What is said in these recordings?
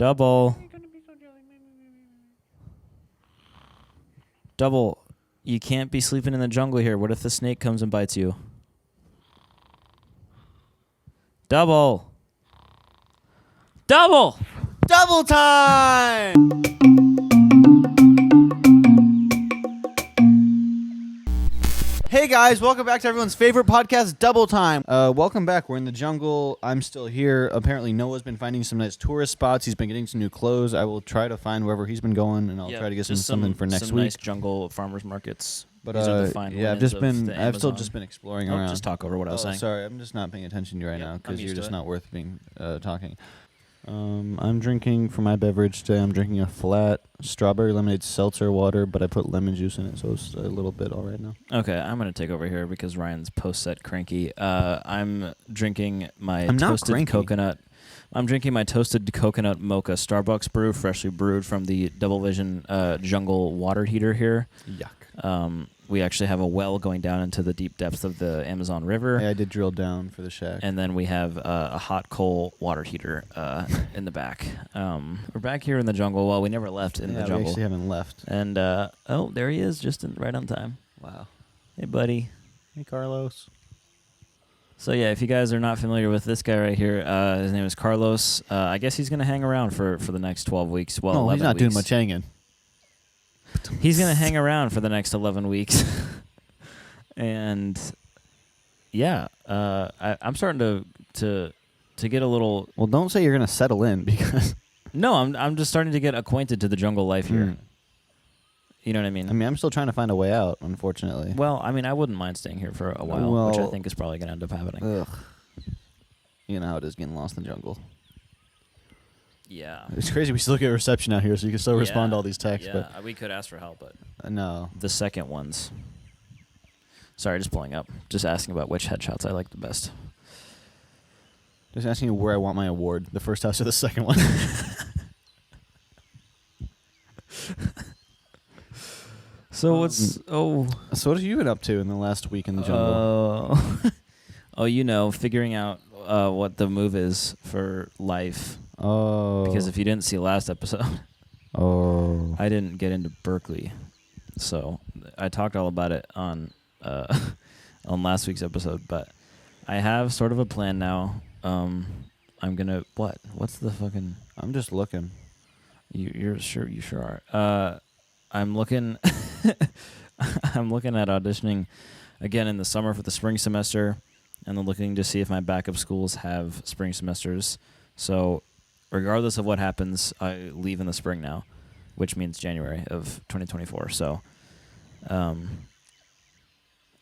Double. Double. You can't be sleeping in the jungle here. What if the snake comes and bites you? Double. Double. Double time! Hey guys, welcome back to everyone's favorite podcast, Double Time. Welcome back. We're in the jungle. I'm still here. Apparently Noah's been finding some nice tourist spots. He's been getting some new clothes. I will try to find wherever he's been going, and I'll try to get something for next week. Nice jungle farmers markets. But These are the fine yeah, I've still just been exploring around. Just talk over what I was saying. Sorry, I'm just not paying attention to you right now because you're just not worth being talking. I'm drinking for my beverage today. I'm drinking a flat strawberry lemonade seltzer water, but I put lemon juice in it, so it's a little bit all right now. Okay, I'm gonna take over here because Ryan's post-set cranky. I'm drinking my toasted coconut. I'm drinking my toasted coconut mocha Starbucks brew, freshly brewed from the Double Vision Jungle water heater here. Yuck. We actually have a well going down into the deep depths of the Amazon River. Yeah, I did drill down for the shack. And then we have a hot coal water heater in the back. We're back here in the jungle. Well, we never left in the jungle. We actually haven't left. And, there he is, just right on time. Wow. Hey, buddy. Hey, Carlos. So, yeah, if you guys are not familiar with this guy right here, his name is Carlos. I guess he's going to hang around for the next 12 weeks. Well, no, he's not doing much hanging. He's going to hang around for the next 11 weeks. And, yeah, I'm starting to get a little... Well, don't say you're going to settle in because... No, I'm just starting to get acquainted to the jungle life here. You know what I mean? I'm still trying to find a way out, unfortunately. Well, I wouldn't mind staying here for a while, which I think is probably going to end up happening. Ugh. You know how it is getting lost in the jungle. Yeah. It's crazy we still get reception out here, so you can still respond to all these texts. Yeah, but we could ask for help, but... no. The second ones. Sorry, just pulling up. Just asking about which headshots I like the best. Just asking you where I want my award, the first house or the second one. So So what have you been up to in the last week in the jungle? Figuring out what the move is for life. Oh. Because if you didn't see last episode, I didn't get into Berkeley. So I talked all about it on last week's episode, but I have sort of a plan now. I'm gonna what's the fucking... I'm just looking. You sure are. I'm looking I'm looking at auditioning again in the summer for the spring semester, and then looking to see if my backup schools have spring semesters. So regardless of what happens, I leave in the spring now, which means January of 2024. So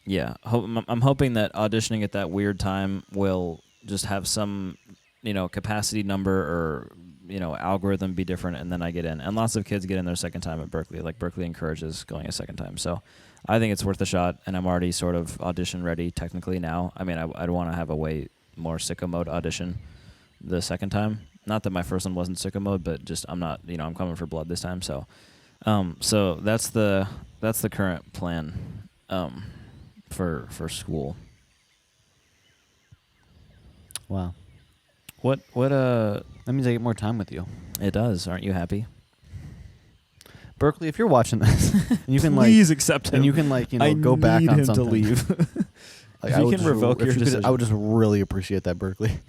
yeah, I'm hoping that auditioning at that weird time will just have some, capacity number or, algorithm be different, and then I get in. And lots of kids get in their second time at Berkeley. Like, Berkeley encourages going a second time. So I think it's worth a shot, and I'm already sort of audition ready technically now. I mean, I'd want to have a way more sicko mode audition the second time. Not that my first one wasn't sicko mode, but just I'm not, I'm coming for blood this time. So so that's the current plan for school. Wow. What That means I get more time with you. It does. Aren't you happy? Berkeley, if you're watching this, and you can please accept him. And you can go back on something. To leave. Like, if you can revoke your decision. I would just really appreciate that, Berkeley.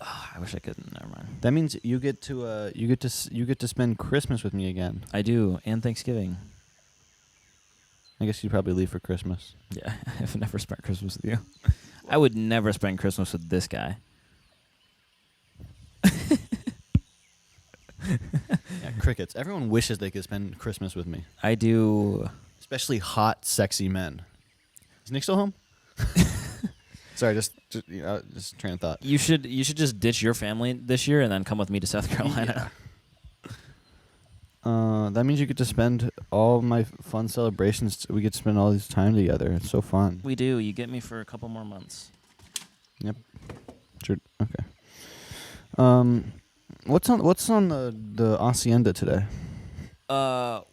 I wish I could. Never mind. That means you get to spend Christmas with me again. I do, and Thanksgiving. I guess you'd probably leave for Christmas. Yeah, I've never spent Christmas with you. I would never spend Christmas with this guy. Yeah, crickets. Everyone wishes they could spend Christmas with me. I do. Especially hot, sexy men. Is Nick still home? Sorry, just train of thought. You should just ditch your family this year and then come with me to South Carolina. Yeah. That means you get to spend all my fun celebrations. We get to spend all this time together. It's so fun. We do. You get me for a couple more months. Yep. Sure. Okay. What's on the hacienda today? Well,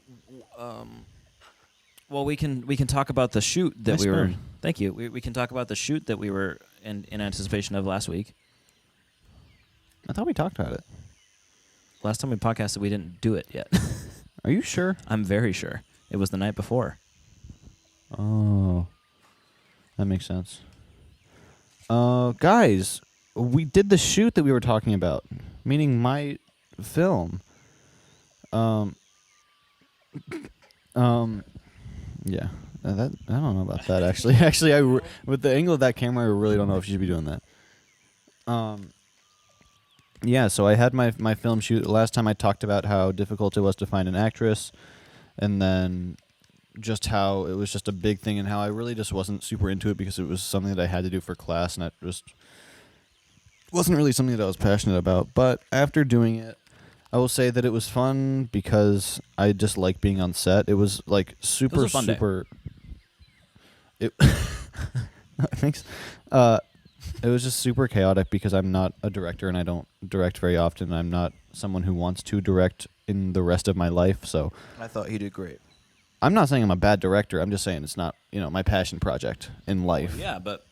we can talk about the shoot that we were. Thank you. We can talk about the shoot that we were in anticipation of last week. I thought we talked about it. Last time we podcasted, we didn't do it yet. Are you sure? I'm very sure. It was the night before. Oh, that makes sense. Guys, we did the shoot that we were talking about, meaning my film. Yeah. That I don't know about that actually. With the angle of that camera, I really don't know if you should be doing that. Yeah, so I had my film shoot. Last time I talked about how difficult it was to find an actress, and then just how it was just a big thing, and how I really just wasn't super into it because it was something that I had to do for class, and it just wasn't really something that I was passionate about. But after doing it, I will say that it was fun because I just like being on set. It was like super, It was a fun day. super. It thanks. It was just super chaotic because I'm not a director and I don't direct very often. I'm not someone who wants to direct in the rest of my life. So I thought he did great. I'm not saying I'm a bad director. I'm just saying it's not, my passion project in life. Yeah, but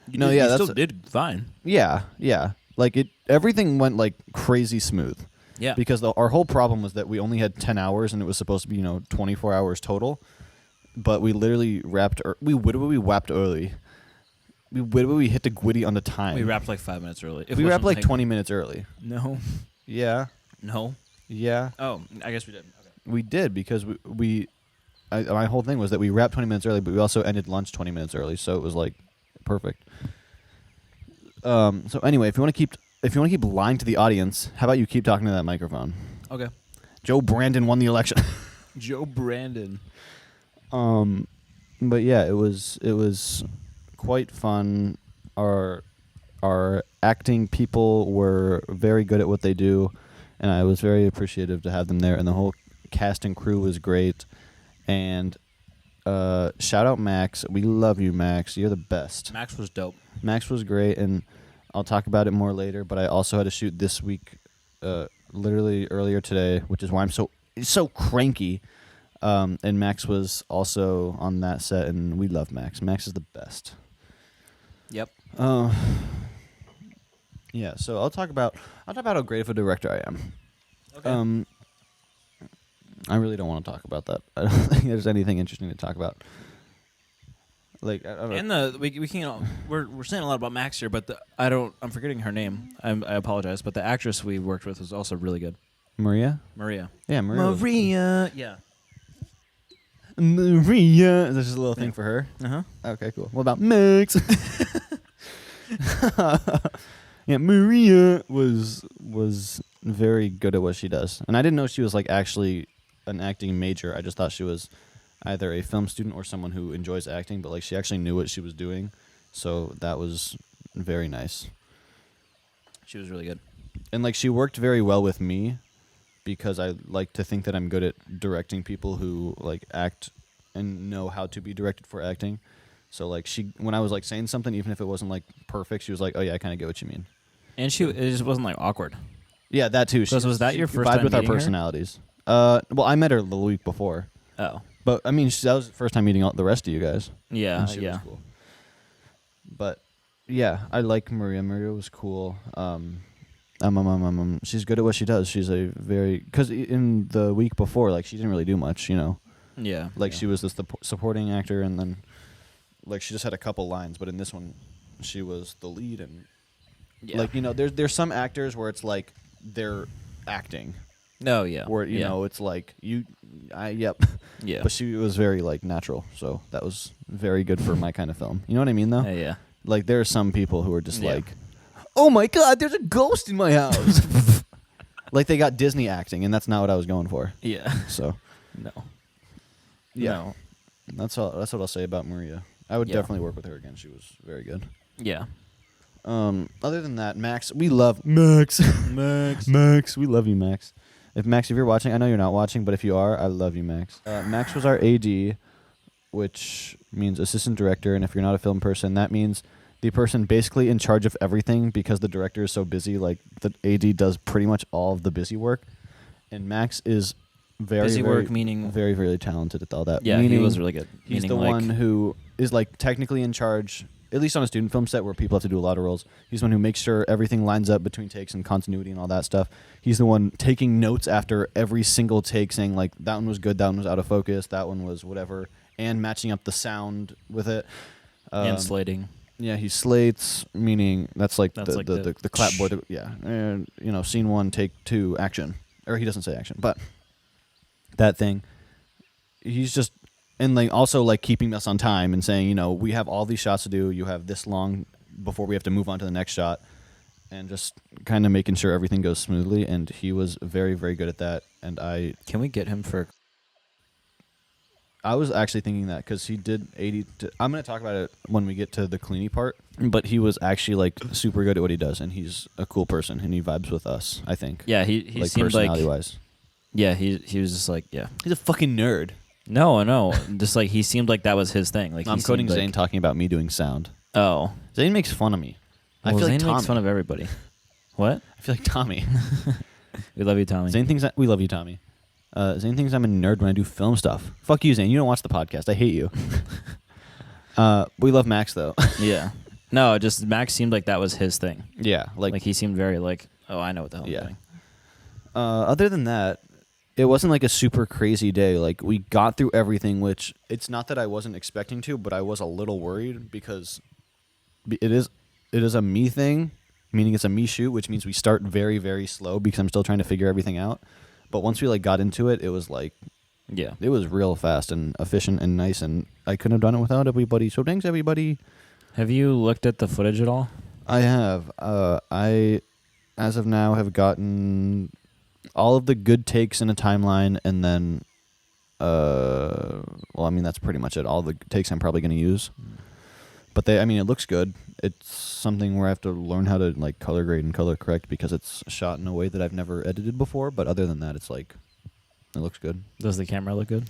No, yeah, you that's still did fine. Yeah. Like everything went like crazy smooth. Yeah, Because our whole problem was that we only had 10 hours and it was supposed to be, 24 hours total. But we literally wrapped early. We hit the gwitty on the time. we wrapped like 5 minutes early. It We wrapped wasn't like 20 minutes early. No, Yeah. no. Yeah. Oh, I guess we did. Okay. We did because my whole thing was that we wrapped 20 minutes early, but we also ended lunch 20 minutes early, so it was like perfect. So anyway, if you want to keep lying to the audience, how about you keep talking to that microphone? Okay. Joe Brandon won the election. Joe Brandon. But yeah, it was quite fun. Our acting people were very good at what they do, and I was very appreciative to have them there. And the whole cast and crew was great. And shout out Max. We love you, Max. You're the best. Max was dope. Max was great, and I'll talk about it more later. But I also had to shoot this week, literally earlier today, which is why I'm so cranky. And Max was also on that set, and we love Max. Max is the best. Yep. Yeah. So I'll talk about how great of a director I am. Okay. I really don't want to talk about that. I don't think there's anything interesting to talk about. Like I don't know. And we can we're saying a lot about Max here, but I'm forgetting her name. I apologize, but the actress we worked with was also really good. Maria. Maria. Yeah, Maria. Yeah. Maria. Is this just a little thing for her? Uh huh. Okay, cool. What about Max? Yeah, Maria was very good at what she does, and I didn't know she was like actually an acting major. I just thought she was either a film student or someone who enjoys acting, but like she actually knew what she was doing, so that was very nice. She was really good. And like she worked very well with me because I like to think that I'm good at directing people who like act and know how to be directed for acting. So like when I was like saying something, even if it wasn't like perfect, she was like, "Oh yeah, I kind of get what you mean." And it just wasn't like awkward. Yeah, that too. So was that your first vibed time with our meeting her? personalities? Well, I met her the week before, Oh. but I mean, that was the first time meeting all the rest of you guys. Yeah. And she was cool. But yeah, I like Maria. Maria was cool. She's good at what she does. She's because in the week before, like she didn't really do much, Yeah. Like yeah. she was this supporting actor, and then like she just had a couple lines. But in this one, she was the lead, and Yeah. like there's some actors where it's like they're acting, No. Yeah. where yeah. it's like yep. Yeah. But she was very like natural, so that was very good for my kind of film. You know what I mean, though? Yeah. Like there are some people who are just Yeah. like, "Oh my God, there's a ghost in my house." Like they got Disney acting, and that's not what I was going for. Yeah. So No. yeah, No. that's all. That's what I'll say about Maria. I would Yeah. definitely work with her again. She was very good. Yeah. Other than that, Max, we love Max. Max, we love you, Max. If you're watching, I know you're not watching, but if you are, I love you, Max. Max was our AD, which means assistant director, and if you're not a film person, that means the person basically in charge of everything because the director is so busy. Like the AD does pretty much all of the busy work, and Max is very Busy very, work meaning. very very talented at all that. Yeah, Meaning he was really good. He's Meaning the like, one who is like technically in charge at least on a student film set where people have to do a lot of roles, he's the one who makes sure everything lines up between takes and continuity and all that stuff. He's the one taking notes after every single take, saying like that one was good, that one was out of focus, that one was whatever, and matching up the sound with it. And slating. Yeah, he slates, meaning that's like That's the clapboard. Yeah, and scene 1, take 2, action. Or he doesn't say action, but that thing. He's just and like also like keeping us on time and saying, we have all these shots to do. You have this long before we have to move on to the next shot, and just kind of making sure everything goes smoothly. And he was very, very good at that. And Can we get him for? I was actually thinking that because he did 80. I'm going to talk about it when we get to the Cleany part. But he was actually like super good at what he does, and he's a cool person, and he vibes with us. I think. Yeah, he like seemed personality like. wise. Yeah, he was just like He's a fucking nerd. No, just like he seemed like that was his thing. Like I'm quoting Zane talking about me doing sound. Oh, Zane makes fun of me. I feel Zane like Tommy. makes fun of everybody. What? I feel like Tommy. We love you, Tommy. Zane thinks we love you, Tommy. Zane thinks I'm a nerd when I do film stuff. Fuck you, Zane. You don't watch the podcast. I hate you. We love Max though. Yeah. No, just Max seemed like that was his thing. Yeah, Like he seemed very like, oh, I know what the hell I'm doing. Other than that, it wasn't like a super crazy day. Like we got through everything, which it's not that I wasn't expecting to, but I was a little worried because it is a me thing, meaning it's a me shoot, which means we start very, very slow because I'm still trying to figure everything out. But once we like got into it, it was like, Yeah. it was real fast and efficient and nice, and I couldn't have done it without everybody. So thanks everybody. Have you looked at the footage at all? I have. I, as of now, have gotten all of the good takes in a timeline, and then, that's pretty much it. All the takes I'm probably going to use. But it looks good. It's something where I have to learn how to like color grade and color correct because it's shot in a way that I've never edited before. But other than that, it's like, it looks good. Does the camera look good?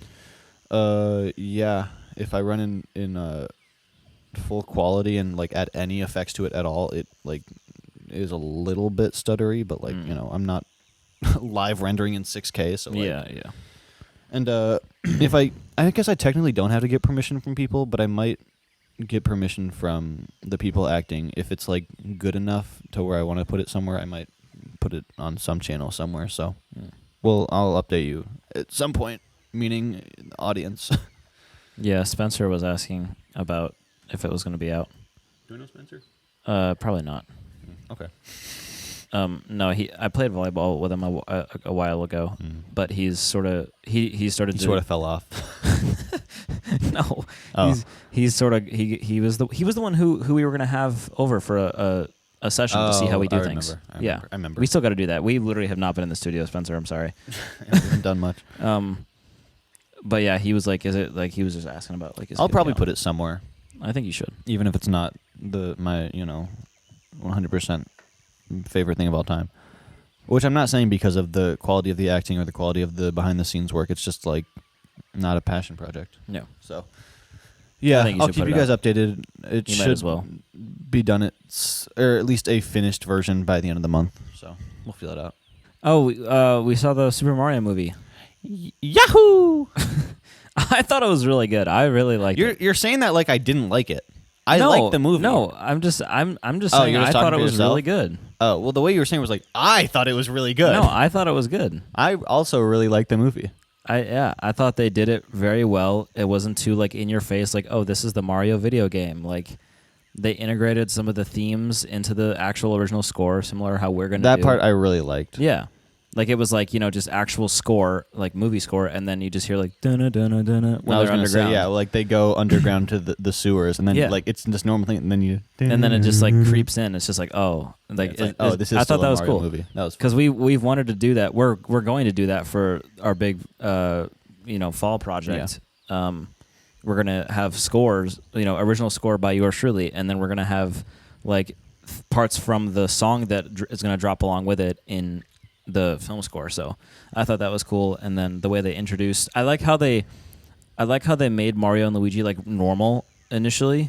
Yeah. If I run in full quality and like add any effects to it at all, it like is a little bit stuttery, but like I'm not live rendering in 6K, so like, yeah. And if I guess I technically don't have to get permission from people, but I might get permission from the people acting if it's like good enough to where I want to put it somewhere. I might put it on some channel somewhere. So, I'll update you at some point, meaning the audience. Yeah, Spencer was asking about if it was going to be out. Do you know Spencer? Probably not. Okay. No, I played volleyball with him a while ago, but he started of fell off. No, oh. he was the one who we were gonna have over for a session to see how we do things. I remember. We still got to do that. We literally have not been in the studio, Spencer. I'm sorry. We haven't done much. But yeah, he was like, is it like he was just asking about like? I'll probably put it somewhere. I think you should, even if it's not my 100% favorite thing of all time. Which I'm not saying because of the quality of the acting or the quality of the behind the scenes work. It's just like not a passion project. No. So yeah, I'll keep you guys updated. It you should might as well be done or at least a finished version by the end of the month. So we'll feel it out. Oh, we saw the Super Mario movie. Yahoo! I thought it was really good. I really liked it. You're saying that like I didn't like it. I liked the movie. No, I'm just saying I thought it was really good. Oh, well, the way you were saying was like, I thought it was really good. No, I thought it was good. I also really liked the movie. I thought they did it very well. It wasn't too like in your face, like, oh, this is the Mario video game. Like they integrated some of the themes into the actual original score, similar to how we're gonna do. That part I really liked. Yeah. Like it was like, just actual score, like movie score, and then you just hear like dun dun dun dun when they're underground. Yeah, like they go underground to the sewers, and then like it's just normal thing, and then it just like creeps in. It's just like this is. I thought that was Mario cool. Movie. That was because we've wanted to do that. We're going to do that for our big fall project. Yeah. We're gonna have scores, original score by yours truly, and then we're gonna have like parts from the song that is gonna drop along with it in the film score. So I thought that was cool. And then the way they introduced, I like how they made Mario and Luigi like normal initially,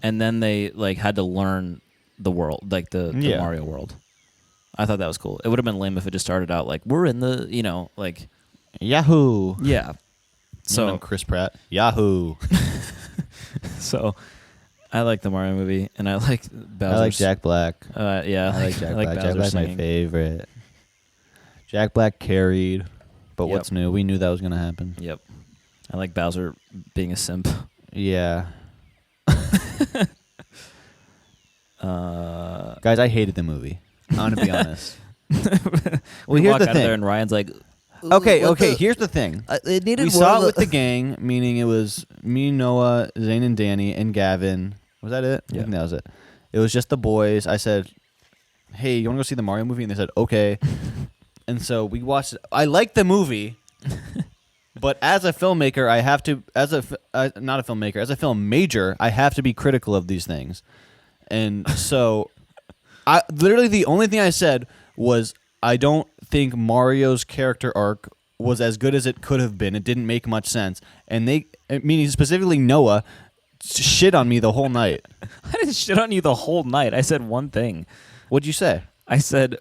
and then they like had to learn the world, like the Mario world. I thought that was cool. It would have been lame if it just started out like we're in the like Yahoo. Yeah. So Chris Pratt. Yahoo. So I like the Mario movie, and I like Bowser. I like Jack Black. Yeah, I like Jack Black. Jack Bowser Black's my singing. favorite. Jack Black carried, but Yep. what's new? We knew that was gonna happen. Yep. I like Bowser being a simp. Yeah, Uh, guys, I hated the movie. I'm gonna be honest. we here's walk the out thing. of there, and Ryan's like, Okay. Here's the thing. It needed We saw it with the gang, meaning it was me, Noah, Zane, and Danny, and Gavin. Was that it? I Yeah. think that was it. It was just the boys. I said, "Hey, you want to go see the Mario movie?" And they said, "Okay." And so we watched it. I liked the movie, but as a filmmaker, I have to, not a filmmaker, as a film major, I have to be critical of these things. And so, I literally the only thing I said was, I don't think Mario's character arc was as good as it could have been. It didn't make much sense. And meaning specifically Noah, shit on me the whole night. I didn't shit on you the whole night. I said one thing. What'd you say? I said,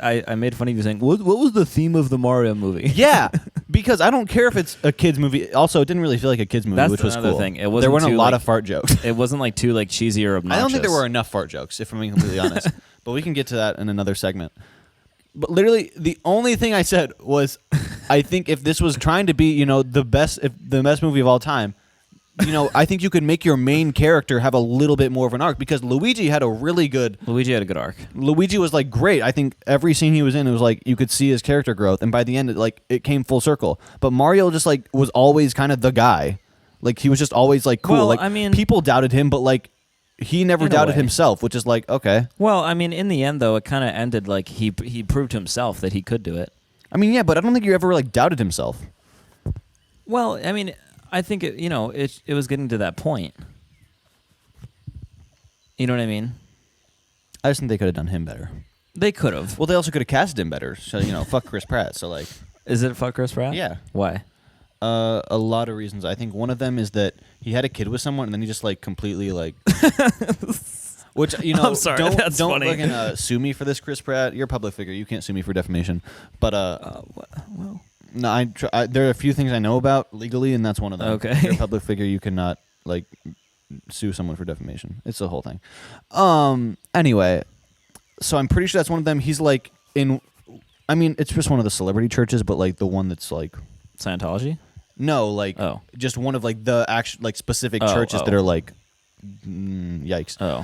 I made fun of you saying, what was the theme of the Mario movie? Yeah, because I don't care if it's a kid's movie. Also, it didn't really feel like a kid's movie, That's which was another cool. thing. It There wasn't weren't a too, lot like- of fart jokes. It wasn't like too like cheesy or obnoxious. I don't think there were enough fart jokes, if I'm being completely honest. But we can get to that in another segment. But literally, the only thing I said was, I think if this was trying to be, the best movie of all time, I think you could make your main character have a little bit more of an arc, because Luigi had a really good. Luigi had a good arc. Luigi was like great. I think every scene he was in, it was like you could see his character growth, and by the end, it came full circle. But Mario just like was always kind of the guy, like he was just always like cool. Well, like I mean- people doubted him, but like he never In a doubted way. himself, which is like okay. Well, I mean, in the end, though, it kind of ended like he proved to himself that he could do it. I mean, yeah, but I don't think you ever like doubted himself. Well, I mean, I think it was getting to that point. You know what I mean? I just think they could have done him better. They could have. Well, they also could have casted him better. So fuck Chris Pratt. So like, Is it fuck Chris Pratt? yeah, Why? a lot of reasons. I think one of them is that he had a kid with someone, and then he just like completely like. Which I'm sorry, don't that's funny. fucking sue me for this, Chris Pratt. You're a public figure. You can't sue me for defamation. But Well, no, there are a few things I know about legally, and that's one of them. Okay. You're a public figure. You cannot like sue someone for defamation. It's the whole thing. Anyway, so I'm pretty sure that's one of them. He's like in. I mean, it's just one of the celebrity churches, but like the one that's like Scientology? no, like Oh. just one of like the actual like specific Oh, churches oh. that are like yikes. Oh.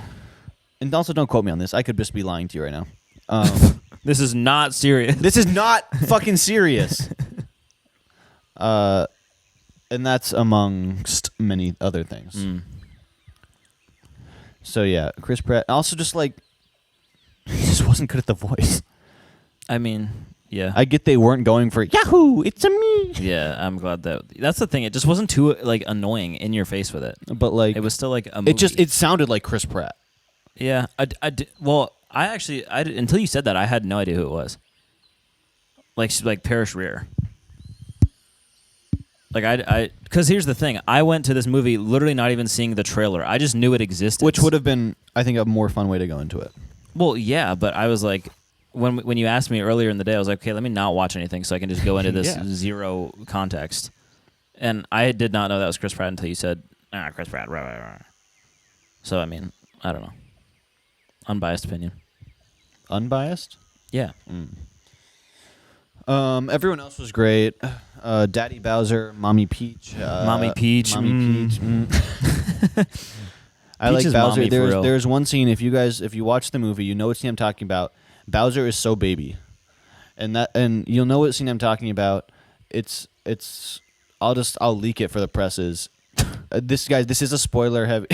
And also, don't quote me on this. I could just be lying to you right now. This is not serious. This is not fucking serious. And that's amongst many other things. Mm. So yeah, Chris Pratt. Also, just like he just wasn't good at the voice. I mean, yeah. I get they weren't going for Yahoo! It's a me. Yeah, I'm glad that's the thing. It just wasn't too like annoying in your face with it. But like It was still like a movie. it sounded like Chris Pratt. Yeah, until you said that, I had no idea who it was. Like Parrish Rear. Like because here's the thing, I went to this movie literally not even seeing the trailer. I just knew it existed. Which would have been, I think, a more fun way to go into it. Well, yeah, but I was like, when you asked me earlier in the day, I was like, okay, let me not watch anything so I can just go into this Yeah. zero context. And I did not know that was Chris Pratt until you said, Chris Pratt. Rah, rah, rah. So I mean, I don't know. Unbiased opinion. Unbiased. Yeah. Everyone else was great. Daddy Bowser, Mommy Peach. Mommy Peach. Mommy Peach. I Peach like is Bowser. mommy for real. There's one scene, if you watch the movie, you know what scene I'm talking about. Bowser is so baby. And you'll know what scene I'm talking about. It's I'll leak it for the presses. This is a spoiler heavy.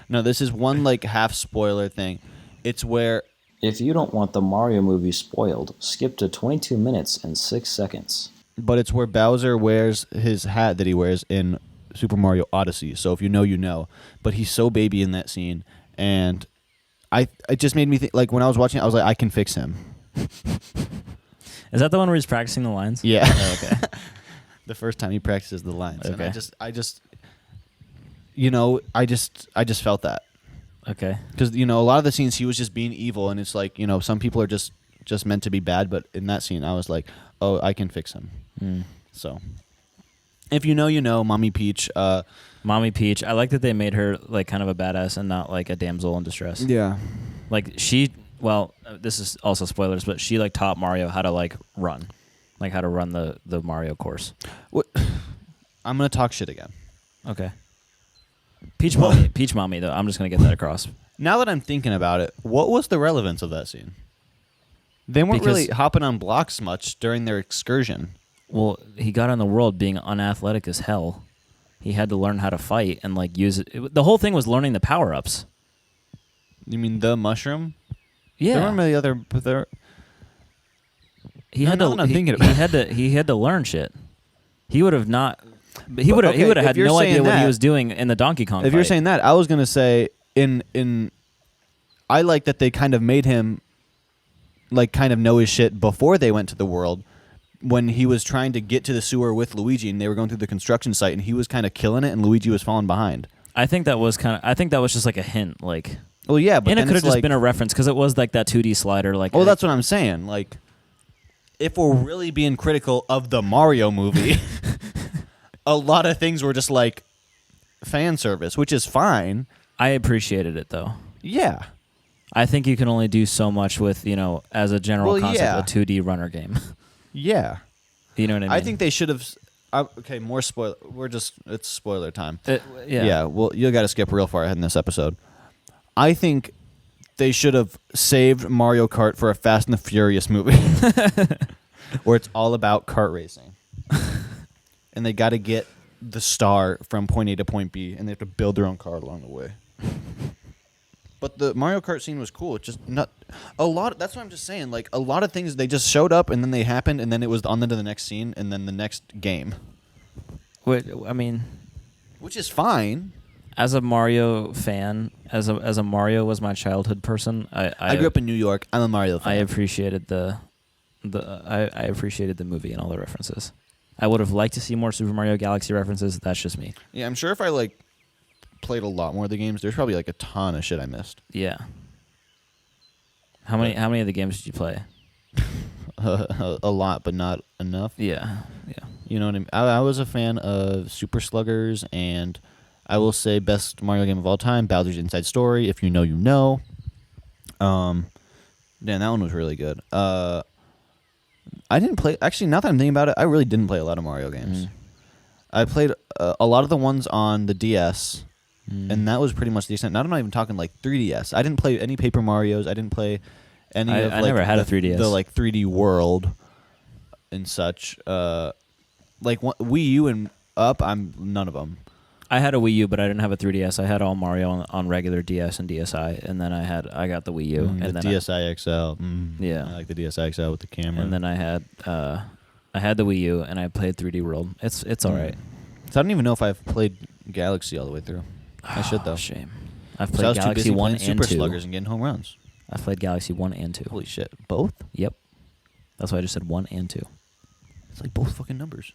No, this is one like half spoiler thing. It's where If you don't want the Mario movie spoiled, skip to 22 minutes and 6 seconds. But it's where Bowser wears his hat that he wears in Super Mario Odyssey. So if you know, you know. But he's so baby in that scene, and it just made me think. Like when I was watching it, I was like, I can fix him. Is that the one where he's practicing the lines? Yeah. Oh, okay. The first time he practices the lines, and Okay. I just felt that Okay. because a lot of the scenes he was just being evil, and it's like some people are just meant to be bad, but in that scene I was like, oh, I can fix him. Mm. So If you know, you know. Mommy Peach. Mommy Peach. I like that they made her like kind of a badass and not like a damsel in distress. Yeah. Like she, well, this is also spoilers, but she like taught Mario how to like run, like how to run the Mario course. What? I'm gonna talk shit again. Okay. Peach mommy though. I'm just gonna get that across. Now that I'm thinking about it, what was the relevance of that scene? They weren't Because- really hopping on blocks much during their excursion. Well, he got in the world being unathletic as hell. He had to learn how to fight and like use it. The whole thing was learning the power ups. You mean the mushroom? Yeah. There weren't really other. But there. He No, had now to. that I'm he, thinking about he had to learn shit. He would have not. But he But, would have. okay, he would have if had you're no idea saying what he that- was doing in the Donkey Kong. If you're fight. saying that, I was gonna say in. I like that they kind of made him, like, kind of know his shit before they went to the world. When he was trying to get to the sewer with Luigi, and they were going through the construction site, and he was kind of killing it, and Luigi was falling behind. I think that was kind of. I think that was just like a hint, like, Well, yeah, but and it then could have it's just like, been a reference because it was like that 2D slider, like. well, that's what I'm saying. Like, if we're really being critical of the Mario movie, a lot of things were just like fan service, which is fine. I appreciated it though. Yeah. I think you can only do so much with as a general Well, concept yeah. a 2D runner game. Yeah. You know what I mean? I think they should have. Okay, more spoiler. It's spoiler time. Yeah. Yeah. Well, you got to skip real far ahead in this episode. I think they should have saved Mario Kart for a Fast and the Furious movie, where it's all about kart racing, and they got to get the star from point A to point B, and they have to build their own car along the way. But the Mario Kart scene was cool. It's just not a lot. That's what I'm just saying. Like, a lot of things, they just showed up and then they happened, and then it was on to the next scene and then the next game, Wait, I mean, which is fine. as a Mario fan, as a Mario was my childhood person, I grew up in New York. I'm a Mario fan. I appreciated I appreciated the movie and all the references. I would have liked to see more Super Mario Galaxy references. That's just me. Yeah, I'm sure if I like played a lot more of the games, there's probably like a ton of shit I missed. Yeah. How many of the games did you play? A lot, but not enough. Yeah. Yeah. You know what I mean? I was a fan of Super Sluggers, and I will say best Mario game of all time, Bowser's Inside Story. If you know, you know. Dan, that one was really good. I didn't play. Actually, now that I'm thinking about it, I really didn't play a lot of Mario games. I played a lot of the ones on the DS, and that was pretty much the extent. Now I'm not even talking like 3DS. I didn't play any Paper Marios. I didn't play any of. I like, never had a the, 3DS. The like 3D World and such. Like Wii U and up, I'm none of them. I had a Wii U, but I didn't have a 3DS. I had all Mario on regular DS and DSi, and then I got the Wii U, and The then DSi XL. Yeah. I like the DSi XL with the camera. and then I had the Wii U, and I played 3D World. It's all right. So I don't even know if I've played Galaxy all the way through. I should though. Shame. I've So I played was too Galaxy busy 1 playing and Super 2. Sluggers and getting home runs. I've played Galaxy 1 and 2. Holy shit! Both? Yep. That's why I just said 1 and 2. It's like both fucking numbers.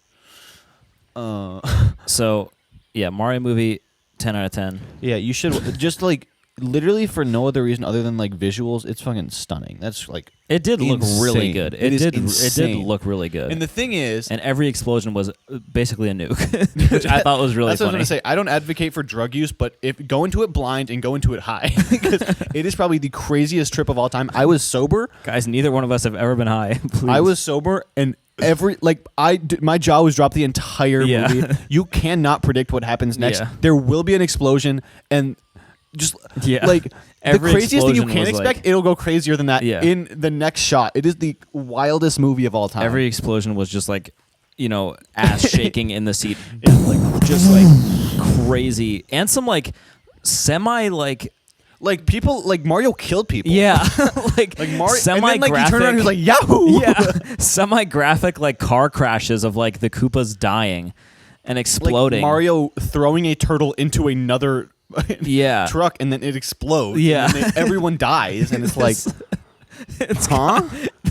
So, yeah, Mario movie, 10 out of 10. Yeah, you should just like literally for no other reason other than like visuals. It's fucking stunning. That's like It did look really insane. good. It is It did insane. look really good. And the thing is, And every explosion was basically a nuke, which I thought was really that's what I funny. was gonna say. I don't advocate for drug use, but if go into it blind and go into it high, because it is probably the craziest trip of all time. I was sober. Guys, neither one of us have ever been high. Please. I was sober, and my jaw was dropped the entire Yeah. movie. You cannot predict what happens next. Yeah. There will be an explosion, and just Yeah. like Every the craziest thing you explosion can't was expect, like- it'll go crazier than that Yeah. in the next shot. It is the wildest movie of all time. Every explosion was just like, ass shaking in the seat, like just like crazy, and some like semi like like people like Mario killed people. yeah, like Like Mario, and semi then like graphic. he turned around and he was like Yahoo! yeah, semi graphic like car crashes of like the Koopas dying and Like exploding. Mario throwing a turtle into another Yeah. truck and then it explodes. Yeah. And then everyone dies and it's like, huh?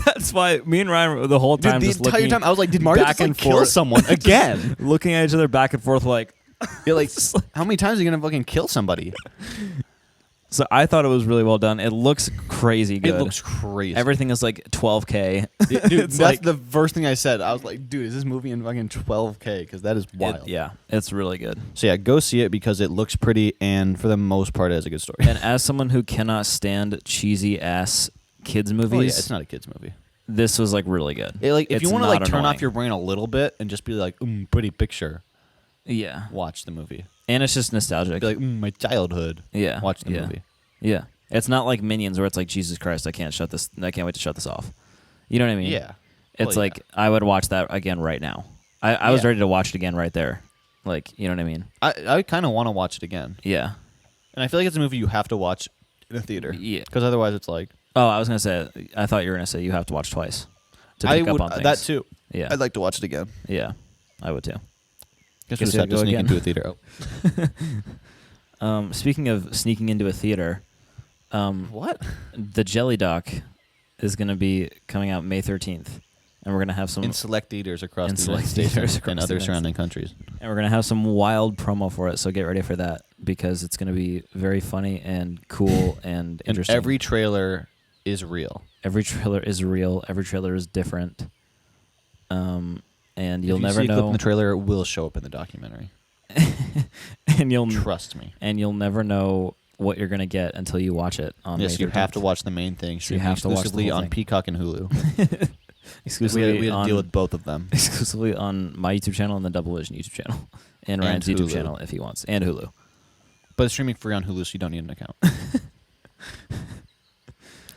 That's why me and Ryan were the whole Dude, time the just entire looking time I was like, did Mario back just like and kill forth. someone again? looking at each other back and forth like. You're like, how many times are you gonna fucking kill somebody? So I thought it was really well done. It looks crazy good. It looks crazy. Everything is like 12K. Dude, It's that's like- the first thing I said. I was like, dude, is this movie in fucking 12K? Because that is wild. Yeah, it's really good. So yeah, go see it because it looks pretty, and for the most part, it has a good story. And as someone who cannot stand cheesy ass kids Oh, yeah, movies, it's not a kids movie. this was like really good. If It's you want to not like turn annoying. off your brain a little bit and just be like, pretty picture, Yeah, watch the movie. and it's just nostalgic. Be like, my childhood. Yeah, Watch the yeah. movie. Yeah, it's not like Minions where it's like Jesus Christ, I can't wait to shut this off. You know what I mean? Yeah. It's Well, like I would watch that again right now. I was Yeah. ready to watch it again right there. Like, you know what I mean? I kind of want to watch it again, Yeah. and I feel like it's a movie you have to watch in a theater. Yeah. Because otherwise, it's like Oh, I was gonna say. I thought you were gonna say you have to watch twice to I pick would up on things. that too. Yeah. I'd like to watch it again. Yeah. I would too. Guess Guess we just have we'll to go sneak again. into a theater. Speaking of sneaking into a theater, What? the Jelly Doc is gonna be coming out May 13th, and we're gonna have some In select theaters across In the United select States theaters and across the other United surrounding countries. and we're gonna have some wild promo for it. So get ready for that because it's gonna be very funny and cool and And interesting. every trailer is real. Every trailer is real. Every trailer is different. And you'll if you never see a clip know. in the trailer, it will show up in the documentary. and you'll Trust me. and you'll never know what you're gonna get until you watch it on. Yes, May you have 13th. to watch the main thing. So you streaming have to watch the exclusively whole on thing. Peacock and Hulu. exclusively we had to on deal with both of them. exclusively on my YouTube channel and the Double Vision YouTube channel and And Ryan's YouTube Hulu. channel if he wants and Hulu. But it's streaming free on Hulu, so you don't need an account.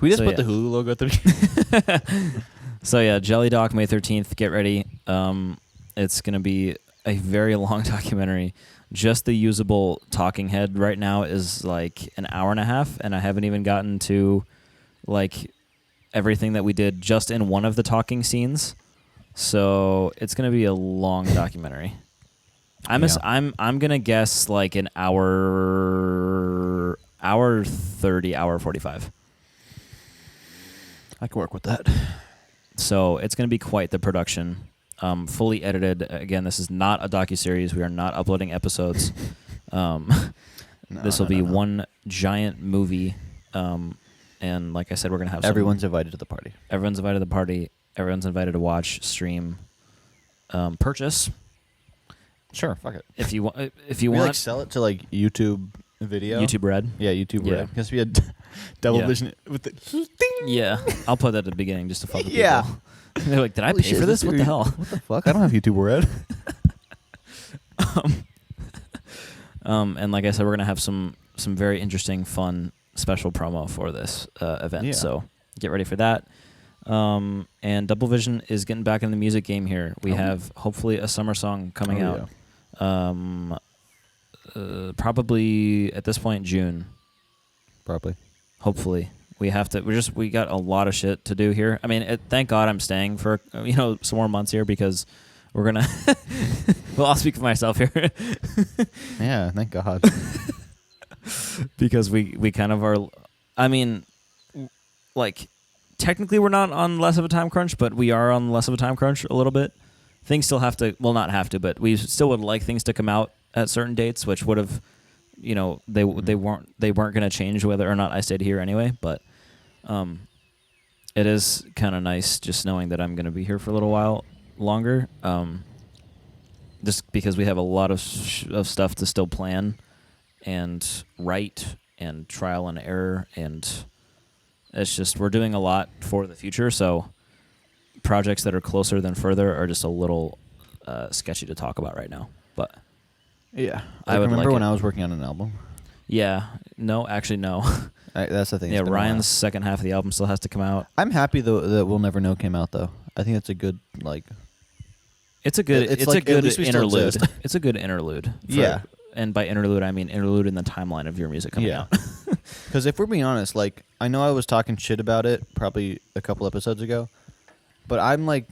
We just So, put yeah. the Hulu logo at the So yeah, Jelly Doc May 13th. Get ready. It's gonna be a very long documentary. Just the usable talking head right now is like an hour and a half, and I haven't even gotten to like everything that we did just in one of the talking scenes. So it's gonna be a long documentary. I'm gonna guess like an hour 30, hour 45. I can work with that. So it's going to be quite the production. Fully edited. Again, this is not a docuseries. We are not uploading episodes. This will be one giant movie. And like I said, we're going to have Everyone's invited to the party. everyone's invited to the party. Everyone's invited to watch, stream, purchase Sure, fuck it. if you want. If you We want like sell it to like YouTube video. YouTube Red. Yeah, YouTube Yeah. Red. Because we had double Yeah. vision with the ding. Yeah, I'll put that at the beginning just to fuck with Yeah. people. They're like, did I Holy pay shit, for is this? What the your- hell? What the fuck? I don't have YouTube Red. And like I said, we're gonna have some very interesting, fun, special promo for this event. Yeah. So get ready for that. And Double Vision is getting back in the music game here. We Oh. have hopefully a summer song coming Oh, out. Probably at this point June. Probably. Hopefully. We got a lot of shit to do here. I mean, thank God I'm staying for some more months here because we're gonna. Well, I'll speak for myself here Yeah, thank God. because we kind of are. I mean, like technically we're not on less of a time crunch, but we are on less of a time crunch a little bit. Things still have to. Well, not have to, but we still would like things to come out at certain dates, which would have. They weren't going to change whether or not I stayed here anyway, but it is kind of nice just knowing that I'm going to be here for a little while longer. Just because we have a lot of stuff to still plan and write and trial and error, and it's just we're doing a lot for the future. So projects that are closer than further are just a little sketchy to talk about right now, but. Yeah. I would remember like when it. I was working on an album. Yeah, no, actually no. That's the thing. Yeah, it's been a while. Ryan's second half of the album still has to come out. I'm happy though that We'll Never Know came out though. I think that's a good like. It's a good. It's It's, like, a at good least we still interlude. exist. It's a good interlude. Yeah. And by interlude, I mean interlude in the timeline of your music coming Yeah. out. Because if we're being honest, like I know I was talking shit about it probably a couple episodes ago, but I'm like,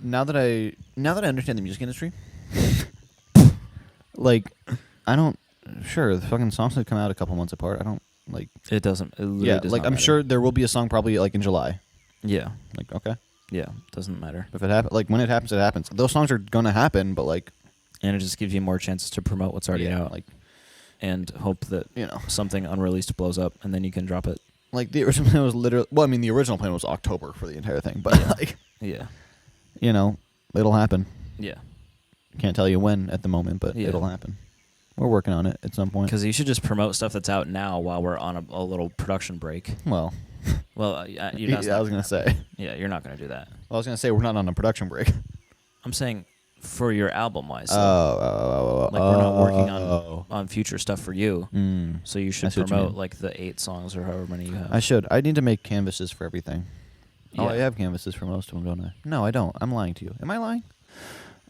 now that I understand the music industry, like I don't. Sure, the fucking songs that come out a couple months apart. I don't like. It doesn't. It literally Yeah, does like not I'm matter. sure there will be a song probably like in July. Yeah, Like okay, yeah, doesn't matter. if it happens, like when it happens, it happens. Those songs are gonna happen, but like And it just gives you more chances to promote what's already yeah, out. like and hope that You know, something unreleased blows up, and then you can drop it. like the original plan was literally. Well, I mean, the original plan was October for the entire thing, but Yeah. like, Yeah. you know, it'll happen. Yeah. Can't tell you when at the moment, but Yeah. it'll happen. We're working on it at some point. Because you should just promote stuff that's out now while we're on a little production break. Well, Well, yeah, you're not I was gonna say. Yeah, you're not going to do that. I was gonna say we're not on a production break. I'm saying for your album wise. So Like we're not working on future stuff for you. So you I should see what you promote mean. like the 8 songs or however many you have. I should. I need to make canvases for everything. Oh, I Yeah. have canvases for most of them, don't I? No, I don't. I'm lying to you. Am I lying?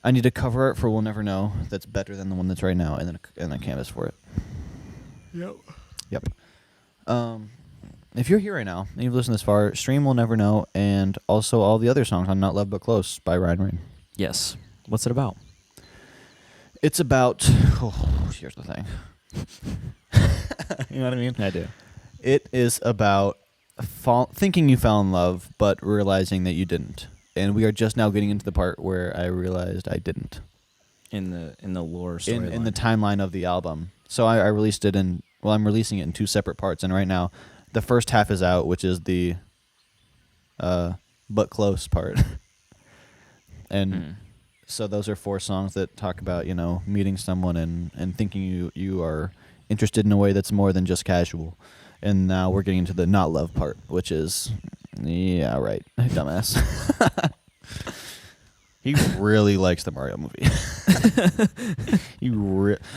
I need a cover art for We'll Never Know that's better than the one that's right now, and then a canvas for it. Yep. If you're here right now and you've listened this far, stream We'll Never Know, and also all the other songs on Not Love But Close by Ryan Rain. Yes. What's it about? It's about. Oh, here's the thing. You know what I mean? I do. It is about thinking you fell in love, but realizing that you didn't. And we are just now getting into the part where I realized I didn't. In the lore In the storyline. timeline of the album. So I released it in. Well, I'm releasing it in 2 separate parts, and right now, the first half is out, which is the, but close part. And so those are 4 songs that talk about meeting someone and thinking you are interested in a way that's more than just casual. And now we're getting into the not love part, which is, yeah, right, dumbass. He really likes the Mario movie.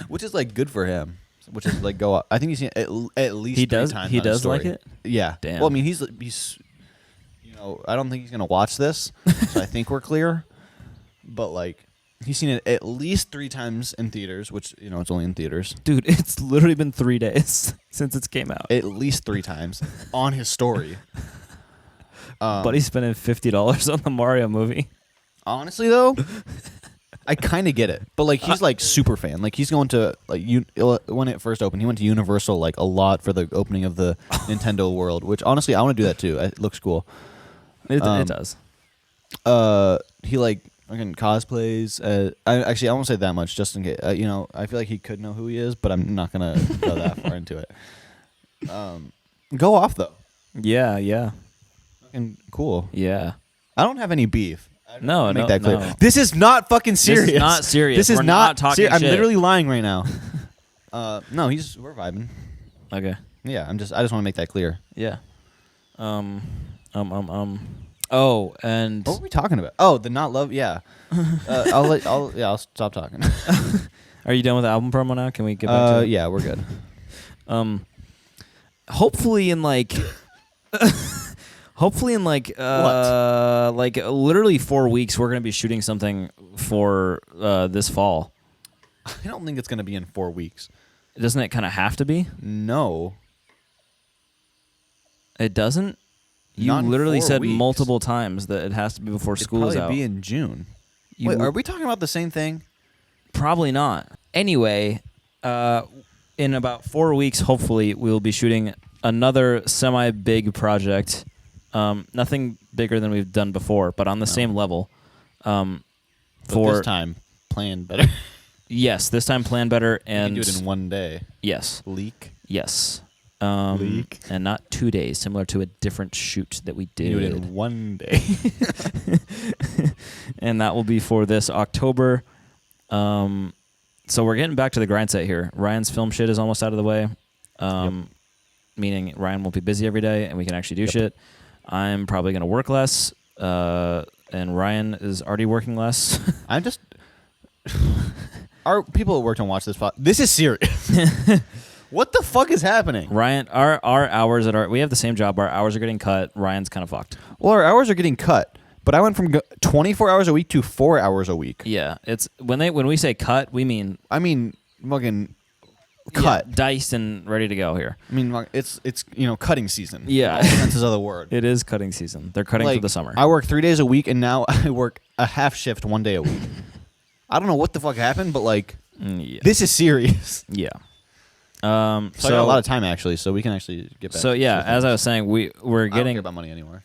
Which is like good for him. Which is like go up. I think he's seen it at least He 3 does- times. he on his does like story. it? Yeah. Damn. Well, I mean, he's I don't think he's gonna watch this, so I think we're clear. But like, he's seen it at least 3 times in theaters, which it's only in theaters. Dude, it's literally been 3 days since it came out. At least 3 times on his story. Buddy's spending $50 on the Mario movie. Honestly, though, I kind of get it. But like, he's like super fan. Like, he's going to when it first opened, he went to Universal like a lot for the opening of the Nintendo World. Which honestly, I want to do that too. It looks cool. It does. He like fucking cosplays. I won't say that much, just in case. I feel like he could know who he is, but I'm not gonna go that far into it. Go off though. Yeah. Fucking cool. Yeah. I don't have any beef. No, Make no, that clear. no. This is not fucking serious. This is not serious. This is We're not not talking I'm shit. literally lying right now. No, we're vibing. Okay. Yeah, I just want to make that clear. Yeah. Oh, and What were we talking about? Oh, the not love. Yeah. I'll stop talking. are you done with the album promo now? Can we get back to it? Yeah, we're good. Hopefully in like like literally 4 weeks we're going to be shooting something for this fall. I don't think it's gonna be in 4 weeks. Doesn't it kind of have to be? No. It doesn't? You Not in literally 4 said weeks. multiple times that it has to be before It'd school is probably out. be in June. You Wait, w- are we talking about the same thing? Probably not. Anyway, in about 4 weeks, hopefully, we will be shooting another semi-big project. Nothing bigger than we've done before, but on the same level. But For For this time, plan better. yes, this time plan better You and can do it in 1 day. yes, Leak. yes, Leak. and not 2 days, similar to a different shoot that we You did. do it in 1 day. And that will be for this October. So we're getting back to the grind set here. Ryan's film shit is almost out of the way, meaning Ryan won't be busy every day, and we can actually do shit. I'm probably going to work less, and Ryan is already working less. I'm just. Our people at work don't watch this. This is serious. What the fuck is happening? Ryan, our hours we have the same job. Our hours are getting cut. Ryan's kind of fucked. Well, our hours are getting cut, but I went from 24 hours a week to 4 hours a week. Yeah, it's when we say cut, we mean I mean, fucking cut. yeah, diced and ready to go here. I mean, like, it's cutting season. Yeah. In all senses of the word. It is cutting season. They're cutting Like, for the summer. I work 3 days a week, and now I work a half shift 1 day a week. I don't know what the fuck happened, but like, Yeah. this is serious. Yeah. So I got a lot of time actually, so we can actually get back. So to yeah, some as I things. was saying, we're I don't getting care about money anymore.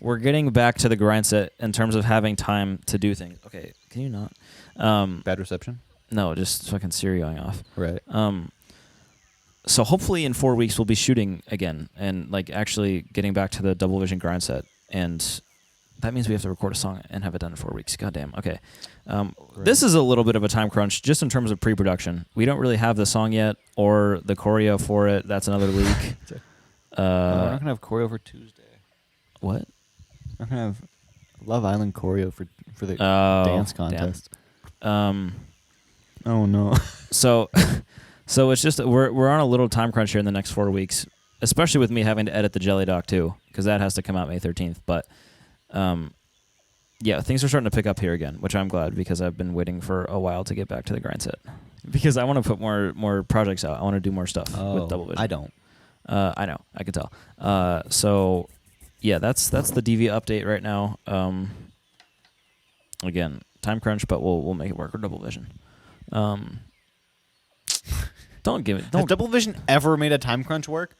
we're getting back to the grind set in terms of having time to do things. Okay, can you not? Bad reception. No, just fucking Siri going off. Right. So hopefully in 4 weeks we'll be shooting again and like actually getting back to the double vision grind set, and that means we have to record a song and have it done in 4 weeks. Goddamn. Okay. This is a little bit of a time crunch just in terms of pre-production. We don't really have the song yet or the choreo for it. That's another week. We're not gonna have choreo for Tuesday. What? We're gonna have Love Island choreo for the Oh, dance damn. contest. Oh no. So it's just we're on a little time crunch here in the next 4 weeks, especially with me having to edit the Jelly Doc too, because that has to come out May 13th. But yeah, things are starting to pick up here again, which I'm glad, because I've been waiting for a while to get back to the grind set, because I want to put more projects out. I want to do more stuff with Double Vision. I don't. I know. I can tell. So yeah, that's the DV update right now. Again, time crunch, but we'll make it work with Double Vision. Don't give it. Has Don't. Double Vision ever made a time crunch work?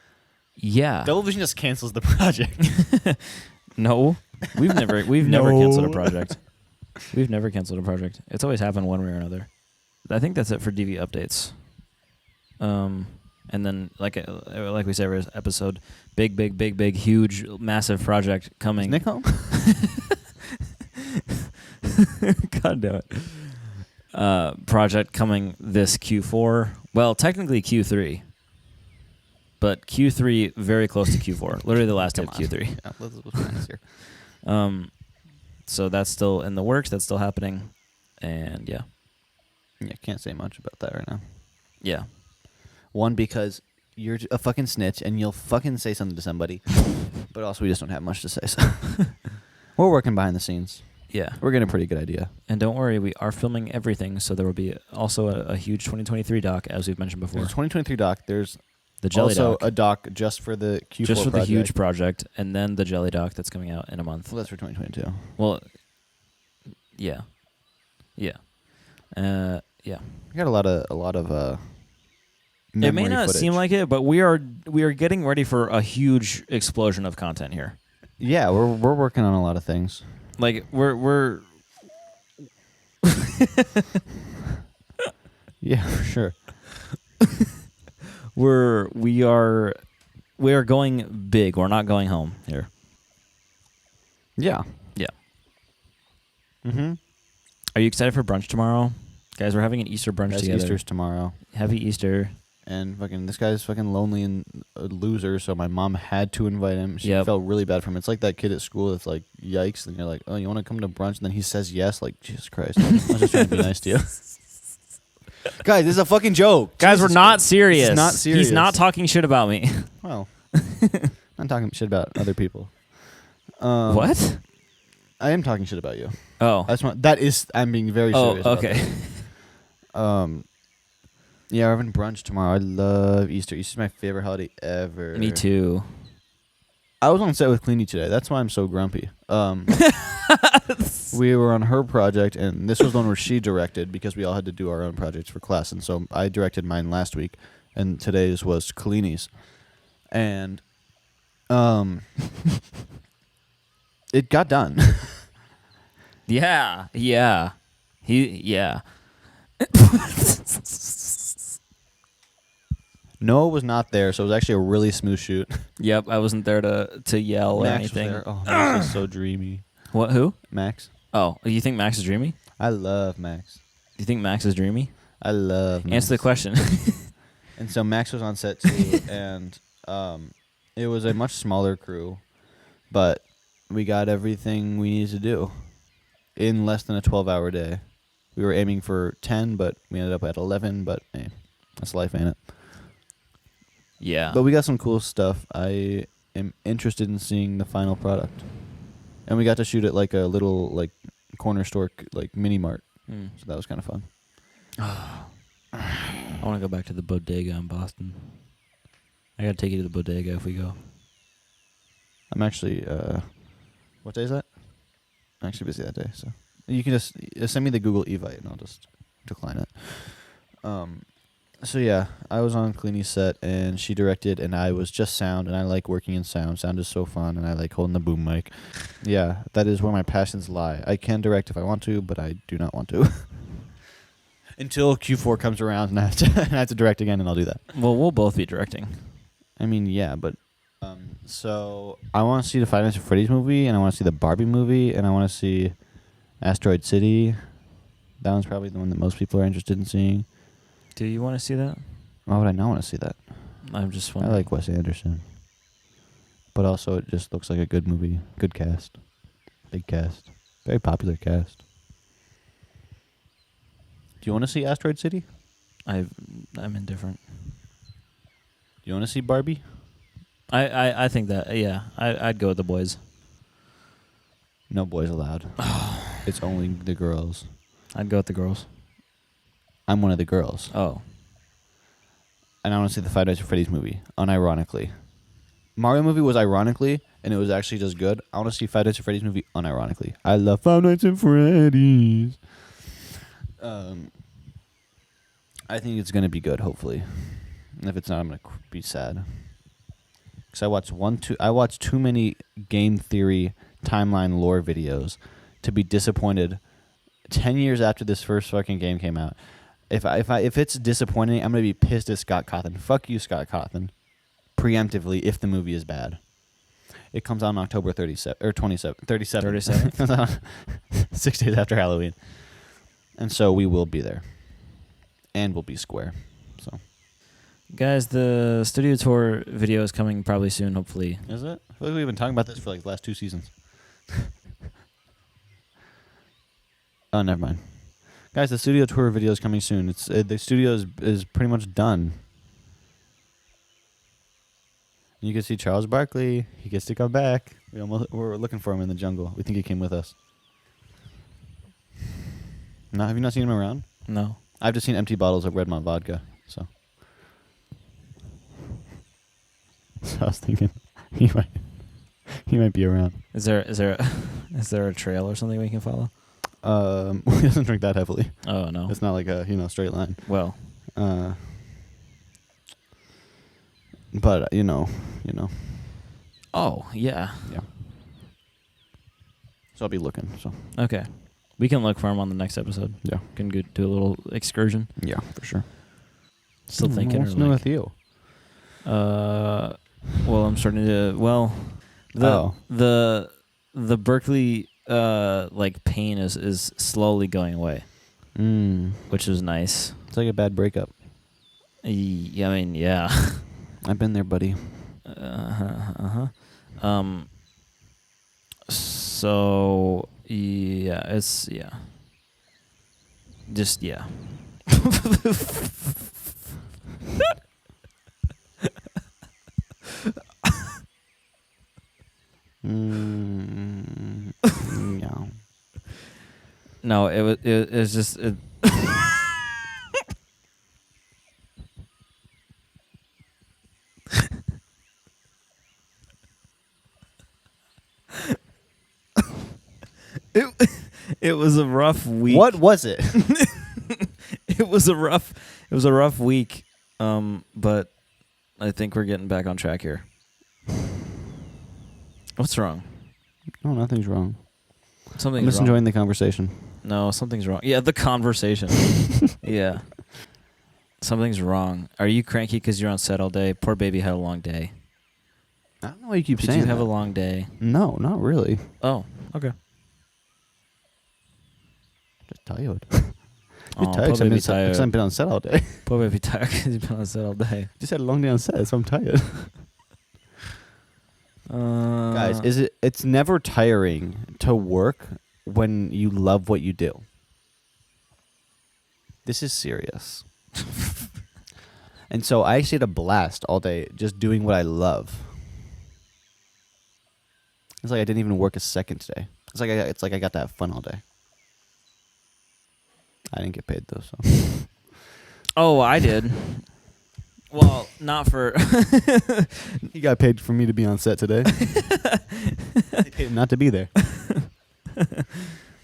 Yeah. Double Vision just cancels the project. No, we've never No. canceled a project. We've never canceled a project. It's always happened one way or another. I think that's it for DV updates. And then like we said every episode, big, huge, massive project Is coming. Nick home? God damn it. Project coming this Q4. Well, technically Q3. But Q3 very close to Q4. Literally the last day of Q3. Yeah, let's be honest here. So that's still in the works. That's still happening. And yeah. Yeah, can't say much about that right now. Yeah. One, because you're a fucking snitch and you'll fucking say something to somebody. But also, we just don't have much to say. So we're working behind the scenes. Yeah. We're getting a pretty good idea. And don't worry, we are filming everything. So there will be also a huge 2023 doc, as we've mentioned before. There's 2023 doc. There's The Jelly also doc. a doc just for the Q4 Just for project. the huge project. And then the Jelly doc that's coming out in a month. Well, that's for 2022. Well, yeah. Yeah. Yeah. We got a lot of It may memory not footage. seem like it, but we are getting ready for a huge explosion of content here. Yeah, we're working on a lot of things. Like we're Yeah, for sure. we are going big. We're not going home here. Yeah. Yeah. Mm-hmm. Are you excited for brunch tomorrow? Guys, we're having an Easter brunch That's together. Easter's tomorrow. Happy Easter. And fucking this guy's fucking lonely and a loser, so my mom had to invite him. She Yep. felt really bad for him. It's like that kid at school that's like, yikes, and you're like, oh, you want to come to brunch? And then he says yes, like, Jesus Christ. I was just trying to be nice to you. Guys, this is a fucking joke. Guys, Jesus we're not Christ. serious. It's not serious. He's not talking shit about me. Well, I'm talking shit about other people. What? I am talking shit about you. Oh. I'm being very Oh, serious about okay. that. Yeah, we're having brunch tomorrow. I love Easter. Easter's my favorite holiday ever. Me too. I was on set with Cleanie today. That's why I'm so grumpy. We were on her project, and this was the one where she directed, because we all had to do our own projects for class. And so I directed mine last week, and today's was Cleanie's. And it got done. Yeah. Yeah. Yeah. Noah was not there, so it was actually a really smooth shoot. Yep, I wasn't there to yell or Max anything. was there. Oh, Max is so dreamy. What? Who? Max. Oh, you think Max is dreamy? I love Max. Do you think Max is dreamy? I love Max. Answer the question. And so Max was on set too, and it was a much smaller crew, but we got everything we needed to do in less than a 12-hour day. We were aiming for 10, but we ended up at 11, but hey, that's life, ain't it? Yeah. But we got some cool stuff. I am interested in seeing the final product. And we got to shoot at like a little like corner store like mini mart. Hmm. So that was kind of fun. I want to go back to the bodega in Boston. I gotta take you to the bodega if we go. I'm actually what day is that? I'm actually busy that day, so you can just send me the Google Evite and I'll just decline it. So yeah, I was on Cleanie's set and she directed and I was just sound, and I like working in sound. Sound is so fun and I like holding the boom mic. Yeah, that is where my passions lie. I can direct if I want to, but I do not want to. Until Q4 comes around and I have to direct again, and I'll do that. Well, we'll both be directing. I mean, yeah, but so I want to see the Five Nights at Freddy's movie, and I want to see the Barbie movie, and I want to see Asteroid City. That one's probably the one that most people are interested in seeing. Do you want to see that? Why would I not want to see that? I'm just I wondering. like Wes Anderson, but also it just looks like a good movie, good cast, big cast, very popular cast. Do you want to see Asteroid City? I'm indifferent. Do you want to see Barbie? I think that, yeah. I'd go with the boys. No boys allowed. It's only the girls. I'd go with the girls. I'm one of the girls. Oh. And I want to see the Five Nights at Freddy's movie, unironically. Mario movie was ironically, and it was actually just good. I want to see Five Nights at Freddy's movie unironically. I love Five Nights at Freddy's. I think it's going to be good, hopefully. And if it's not, I'm going to be sad. Because I watched too many game theory timeline lore videos to be disappointed 10 years after this first fucking game came out. If it's disappointing, I'm gonna be pissed at Scott Cawthon. Fuck you, Scott Cawthon. Preemptively, if the movie is bad. It comes out on October 37 or 37. 37. It comes out 6 days after Halloween, and so we will be there, and we'll be square. So, Guys, the studio tour video is coming probably soon, hopefully. is it? I feel like we've been talking about this for like the last 2 seasons. Oh, never mind. Guys, the studio tour video is coming soon. It's the studio is pretty much done. You can see Charles Barkley. He gets to come back. We're looking for him in the jungle. We think he came with us. No, have you not seen him around? No. I've just seen empty bottles of Redmont vodka. So I was thinking he might be around. Is there a trail or something we can follow? He doesn't drink that heavily. Oh no. It's not like a straight line. Well. But you know. Oh yeah. Yeah. So I'll be looking. So Okay. We can look for him on the next episode. yeah. Can go do a little excursion. Yeah, for sure. Still thinking. What's or new like, with you? well, I'm starting to. Well, Oh. the Berkeley like pain is slowly going away, which is nice. It's like a bad breakup. Yeah, I mean, yeah. I've been there, buddy. So yeah, it's yeah. Just yeah. Yeah. No, it was just. It was a rough week. What was it? It was a rough week. But I think we're getting back on track here. What's wrong? No, nothing's wrong. Something's I'm just wrong. enjoying the conversation. No, something's wrong. Yeah, the conversation. Yeah. Something's wrong. Are you cranky because you're on set all day? Poor baby had a long day. I don't know why you keep Did saying you have that. a long day? No, not really. Oh, okay. Just tired. Oh, You're tired poor 'cause baby I've tired. been on set all day. Poor baby tired because he's been on set all day. Just had a long day on set, so I'm tired. Guys, it's never tiring to work when you love what you do. This is serious. And so I actually had a blast all day just doing what I love. It's like I didn't even work a second today. It's like I got to have fun all day. I didn't get paid though, so. Oh, I did. Well, not for. He got paid for me to be on set today. He paid him not to be there.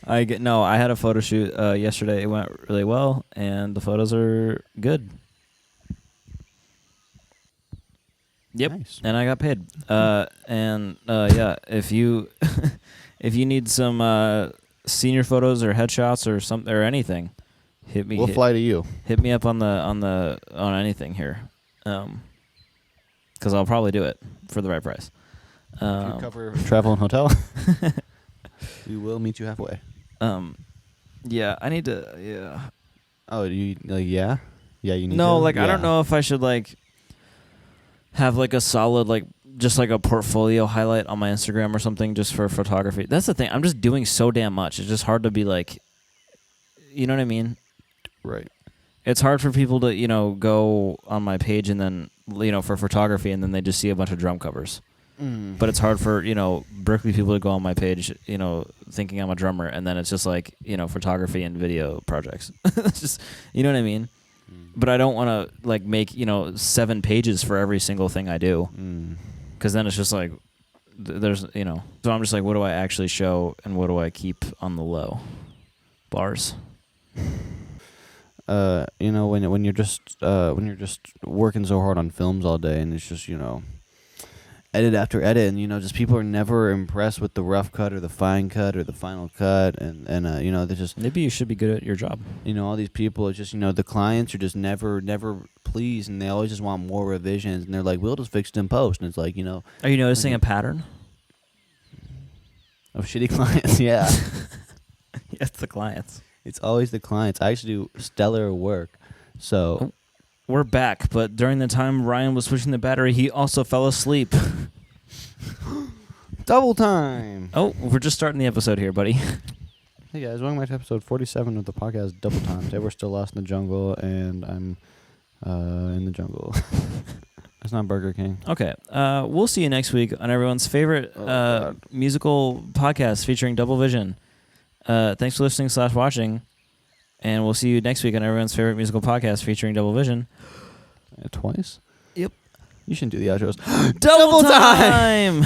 I had a photo shoot yesterday. It went really well, and the photos are good. Yep, Nice. and I got paid. Yeah, if you if you need some senior photos or headshots or anything, hit me. We'll fly to you. Hit me up on anything here, because I'll probably do it for the right price. If you cover travel and hotel, we will meet you halfway. Yeah, I need to. Yeah. Oh, you like yeah? Yeah, you need. No, to? like Yeah. I don't know if I should like have like a solid like just like a portfolio highlight on my Instagram or something just for photography. That's the thing. I'm just doing so damn much. It's just hard to be like, you know what I mean? Right. It's hard for people to, go on my page and then, for photography and then they just see a bunch of drum covers. But it's hard for, Berkeley people to go on my page, thinking I'm a drummer and then it's just like, photography and video projects. It's just, you know what I mean? But I don't want to like make, 7 pages for every single thing I do. Because then it's just like, there's, So I'm just like, what do I actually show and what do I keep on the low? Bars. When you're just working so hard on films all day and it's just, edit after edit and, just people are never impressed with the rough cut or the fine cut or the final cut and they're just... Maybe you should be good at your job. All these people, it's just, the clients are just never pleased and they always just want more revisions and they're like, we'll just fix it in post. And it's like, Are you noticing a pattern? Of shitty clients, yeah. It's the clients. It's always the clients. I actually do stellar work. So... We're back, but during the time Ryan was switching the battery, he also fell asleep. Double time! Oh, we're just starting the episode here, buddy. Hey guys, welcome back to episode 47 of the podcast Double Time. Today we're still lost in the jungle, and I'm in the jungle. That's not Burger King. Okay, we'll see you next week on everyone's favorite musical podcast featuring Double Vision. Thanks for listening / watching. And we'll see you next week on everyone's favorite musical podcast featuring Double Vision. Twice? Yep. You shouldn't do the outros. Double time!